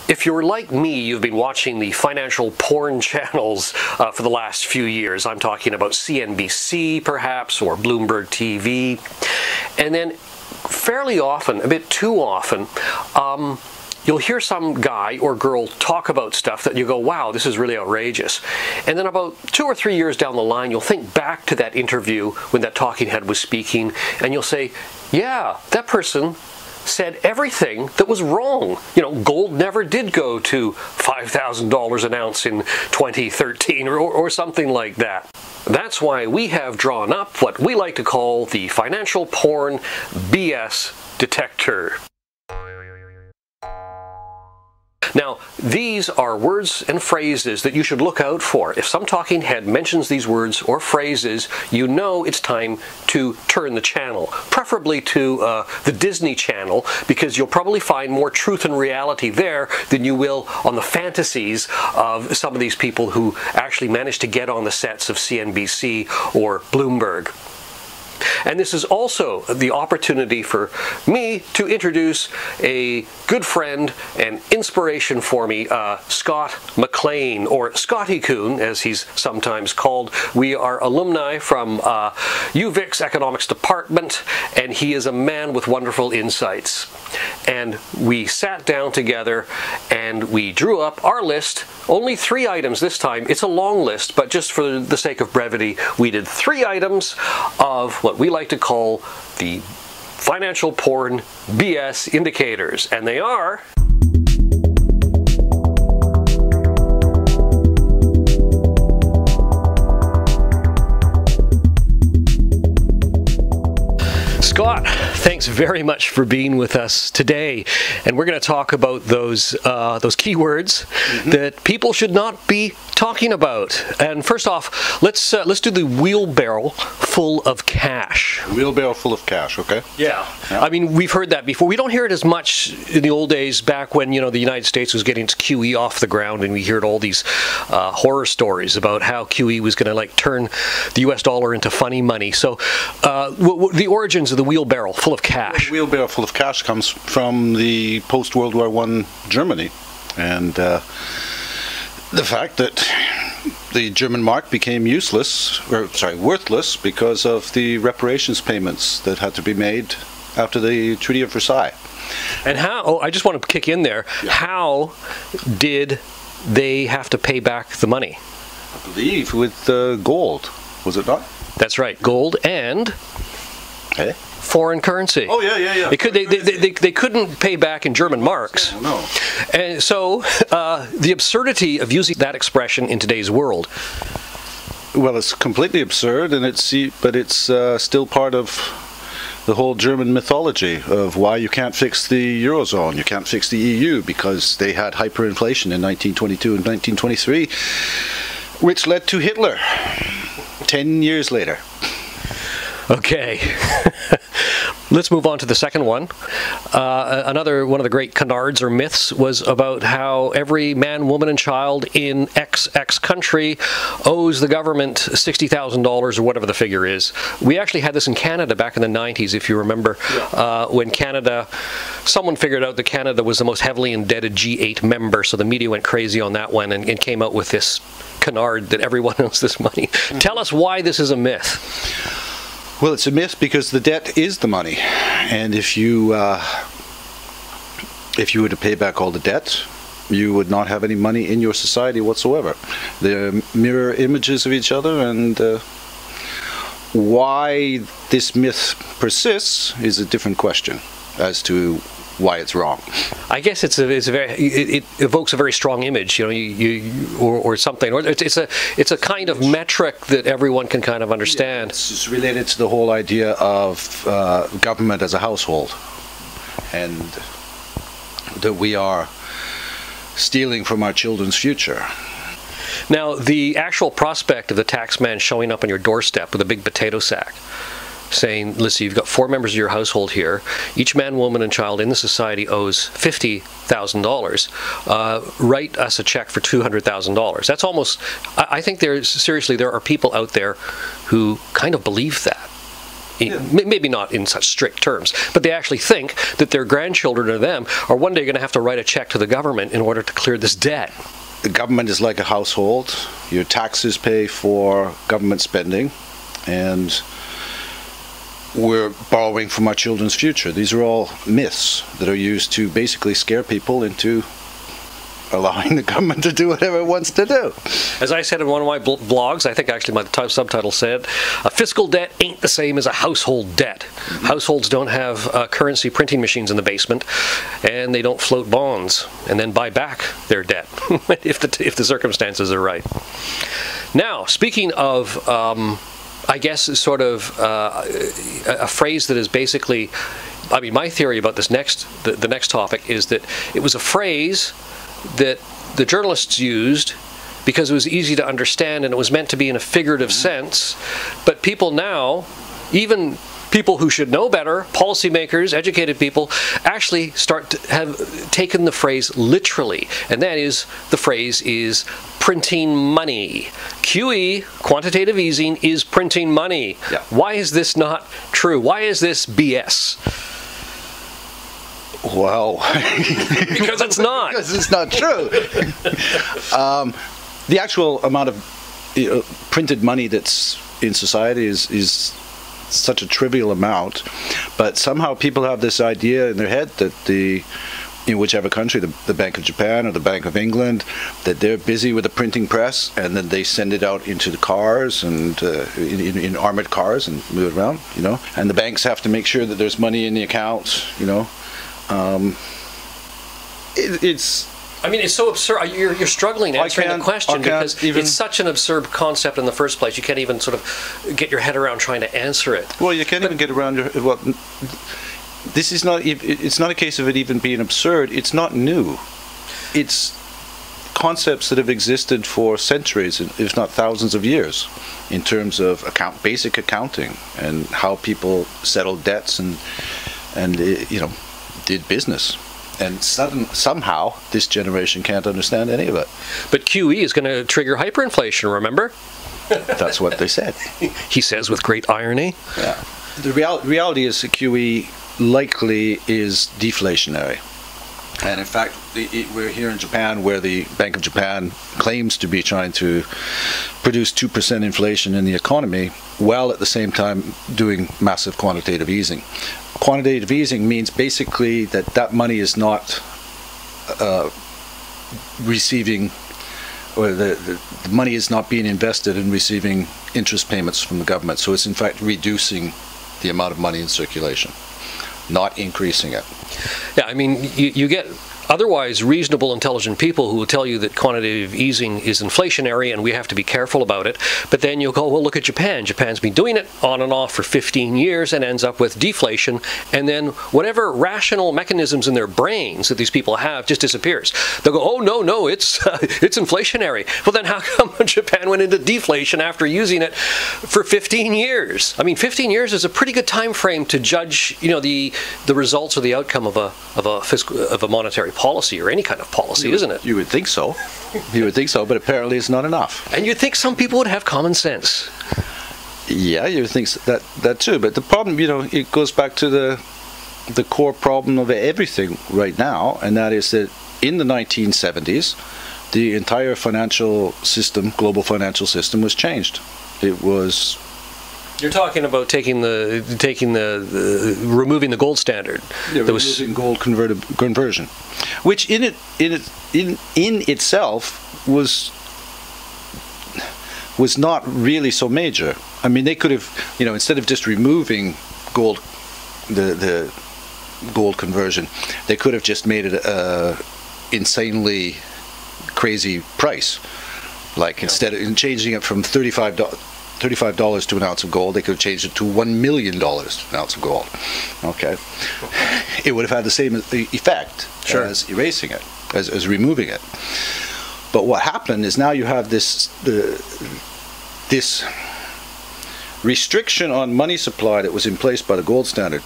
If you're like me, you've been watching the financial porn channels for the last few years. I'm talking about CNBC, perhaps, or Bloomberg TV. And then fairly often, a bit too often, you'll hear some guy or girl talk about stuff that you go, wow, this is really outrageous. And then about 2 or 3 years down the line, you'll think back to that interview when that talking head was speaking, and you'll say, yeah, that person said everything that was wrong. You know, gold never did go to $5,000 an ounce in 2013 or something like that. That's why we have drawn up what we like to call the financial porn BS detector. Now, these are words and phrases that you should look out for. If some talking head mentions these words or phrases, you know it's time to turn the channel, preferably to the Disney Channel, because you'll probably find more truth and reality there than you will on the fantasies of some of these people who actually managed to get on the sets of CNBC or Bloomberg. And this is also the opportunity for me to introduce a good friend and inspiration for me, Scott McLean, or Scottykun, as he's sometimes called. We are alumni from UVic's economics department, and he is a man with wonderful insights. And we sat down together and we drew up our list. Only 3 items this time. It's a long list, but just for the sake of brevity, we did 3 items of what we like to call the financial porn BS indicators. And they are: Scott, thanks very much for being with us today, and we're going to talk about those keywords that people should not be talking about. And first off, let's do the wheelbarrow full of cash. Wheelbarrow full of cash, okay? Yeah. I mean, we've heard that before. We don't hear it as much in the old days, back when, you know, the United States was getting its QE off the ground, and we heard all these horror stories about how QE was going to like turn the US dollar into funny money. So the origins of the wheelbarrow full of cash. The wheelbarrow full of cash comes from the post-World War I Germany, and the fact that the German mark became worthless because of the reparations payments that had to be made after the Treaty of Versailles. And how, oh, I just want to kick in there, yeah. How did they have to pay back the money? I believe with gold, was it not? That's right, gold and foreign currency. Oh yeah. They couldn't pay back in German marks. No. And so the absurdity of using that expression in today's world. Well, it's completely absurd, and it's still part of the whole German mythology of why you can't fix the Eurozone, you can't fix the EU, because they had hyperinflation in 1922 and 1923, which led to Hitler 10 years later. Okay, let's move on to the second one. Another one of the great canards or myths was about how every man, woman, and child in XX country owes the government $60,000 or whatever the figure is. We actually had this in Canada back in the 90s, if you remember, when someone figured out that Canada was the most heavily indebted G8 member, so the media went crazy on that one and came out with this canard that everyone owes this money. Tell us why this is a myth. Well, it's a myth because the debt is the money, and if you were to pay back all the debt, you would not have any money in your society whatsoever. They're mirror images of each other, and why this myth persists is a different question as to why it's wrong. I guess it evokes a very strong image, you know, or something, or it's a kind of metric that everyone can kind of understand. Yeah, it's related to the whole idea of government as a household, and that we are stealing from our children's future. Now, the actual prospect of the tax man showing up on your doorstep with a big potato sack, saying, listen, you've got 4 members of your household here. Each man, woman, and child in the society owes $50,000. Write us a check for $200,000. That's almost, I think seriously, there are people out there who kind of believe that. maybe not in such strict terms, but they actually think that their grandchildren or them are one day going to have to write a check to the government in order to clear this debt. The government is like a household. Your taxes pay for government spending, and we're borrowing from our children's future. These are all myths that are used to basically scare people into allowing the government to do whatever it wants to do. As I said in one of my blogs, I think actually my subtitle said, a fiscal debt ain't the same as a household debt. Households don't have currency printing machines in the basement, and they don't float bonds and then buy back their debt if the circumstances are right. Now, speaking of I guess sort of a phrase that is basically, I mean, my theory about this the next topic is that it was a phrase that the journalists used because it was easy to understand and it was meant to be in a figurative sense, but people now, even people who should know better, policymakers, educated people, actually start to have taken the phrase literally, and that is, the phrase is printing money. QE, quantitative easing, is printing money. Yeah. Why is this not true? Why is this BS? Well, because it's not. Because it's not true. The actual amount of printed money that's in society is such a trivial amount, but somehow people have this idea in their head that in whichever country, the Bank of Japan or the Bank of England, that they're busy with a printing press, and then they send it out into the cars and in armored cars and move it around, you know. And the banks have to make sure that there's money in the accounts, you know. I mean, it's so absurd. You're struggling answering the question because it's such an absurd concept in the first place. You can't even sort of get your head around trying to answer it. Well, you can't even get around your... Well, this is not... It's not a case of it even being absurd. It's not new. It's concepts that have existed for centuries, if not thousands of years, in terms of basic accounting and how people settled debts and you know, did business. And somehow this generation can't understand any of it. But QE is going to trigger hyperinflation, remember? That's what they said. He says with great irony. Yeah. The reality is that QE likely is deflationary. And in fact, we're here in Japan, where the Bank of Japan claims to be trying to produce 2% inflation in the economy, while at the same time doing massive quantitative easing. Quantitative easing means basically that money is not receiving, or the money is not being invested in receiving interest payments from the government. So it's in fact reducing the amount of money in circulation, not increasing it. Yeah, I mean, you get otherwise reasonable, intelligent people who will tell you that quantitative easing is inflationary and we have to be careful about it. But then you'll go, well, look at Japan. Japan's been doing it on and off for 15 years and ends up with deflation. And then whatever rational mechanisms in their brains that these people have just disappears. They'll go, oh, no, it's inflationary. Well, then how come Japan went into deflation after using it for 15 years? I mean, 15 years is a pretty good time frame to judge, you know, the results or the outcome of a monetary policy or any kind of policy, isn't it? You would think so. You would think so, but apparently it's not enough. And you'd think some people would have common sense. Yeah, you would think that too. But the problem, you know, it goes back to the core problem of everything right now, and that is that in the 1970s, the entire financial system, global financial system, was changed. It was... You're talking about removing the gold standard. Yeah, removing gold conversion, which in itself was not really so major. I mean, they could have, you know, instead of just removing gold, the gold conversion, they could have just made it a insanely crazy price. Like, instead of changing it from $35 to an ounce of gold, they could have changed it to $1 million to an ounce of gold. Okay, it would have had the same effect as erasing it, as removing it. But what happened is now you have this restriction on money supply that was in place by the gold standard.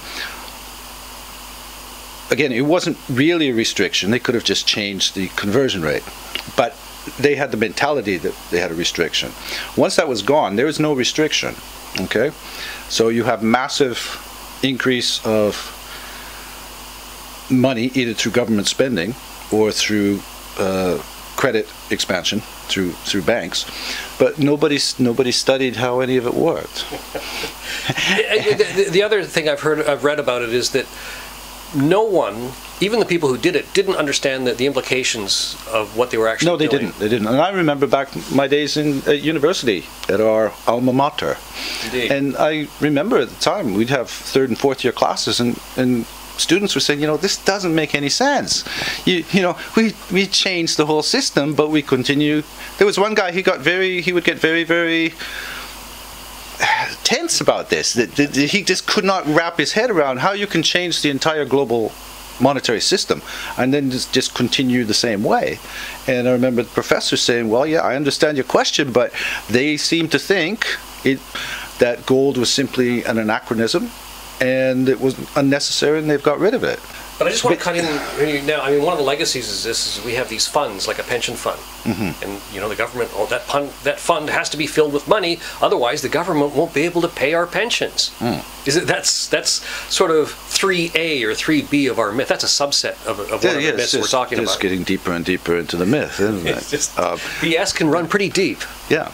Again, it wasn't really a restriction. They could have just changed the conversion rate, but they had the mentality that they had a restriction. Once that was gone, there was no restriction. Okay, so you have massive increase of money either through government spending or through credit expansion through banks, but nobody studied how any of it worked. The other thing I've read about it is that no one, even the people who did it, didn't understand the implications of what they were actually doing. No, they didn't. And I remember back my days at university at our alma mater. Indeed. And I remember at the time we'd have third and fourth year classes, and students were saying, this doesn't make any sense. We changed the whole system, but we continue. There was one guy, he would get very, very tense about this. That he just could not wrap his head around how you can change the entire global monetary system and then just continue the same way. And I remember the professor saying, well, yeah, I understand your question, but they seem to think that gold was simply an anachronism and it was unnecessary, and they've got rid of it. But I just want to cut in now. I mean, one of the legacies is we have these funds, like a pension fund, and the government, that fund has to be filled with money, otherwise the government won't be able to pay our pensions. That's sort of 3A or 3B of our myth. That's a subset of one of the myths we're talking about. It's getting deeper and deeper into the myth, isn't it? The S can run pretty deep. Yeah,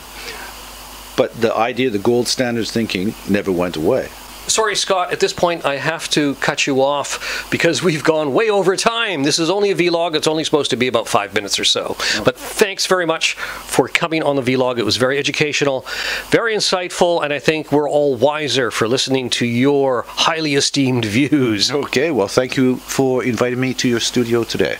but the idea, the gold standards thinking, never went away. Sorry, Scott, at this point I have to cut you off because we've gone way over time. This is only a vlog. It's only supposed to be about 5 minutes or so. But thanks very much for coming on the vlog. It was very educational, very insightful, and I think we're all wiser for listening to your highly esteemed views. Okay, well, thank you for inviting me to your studio today.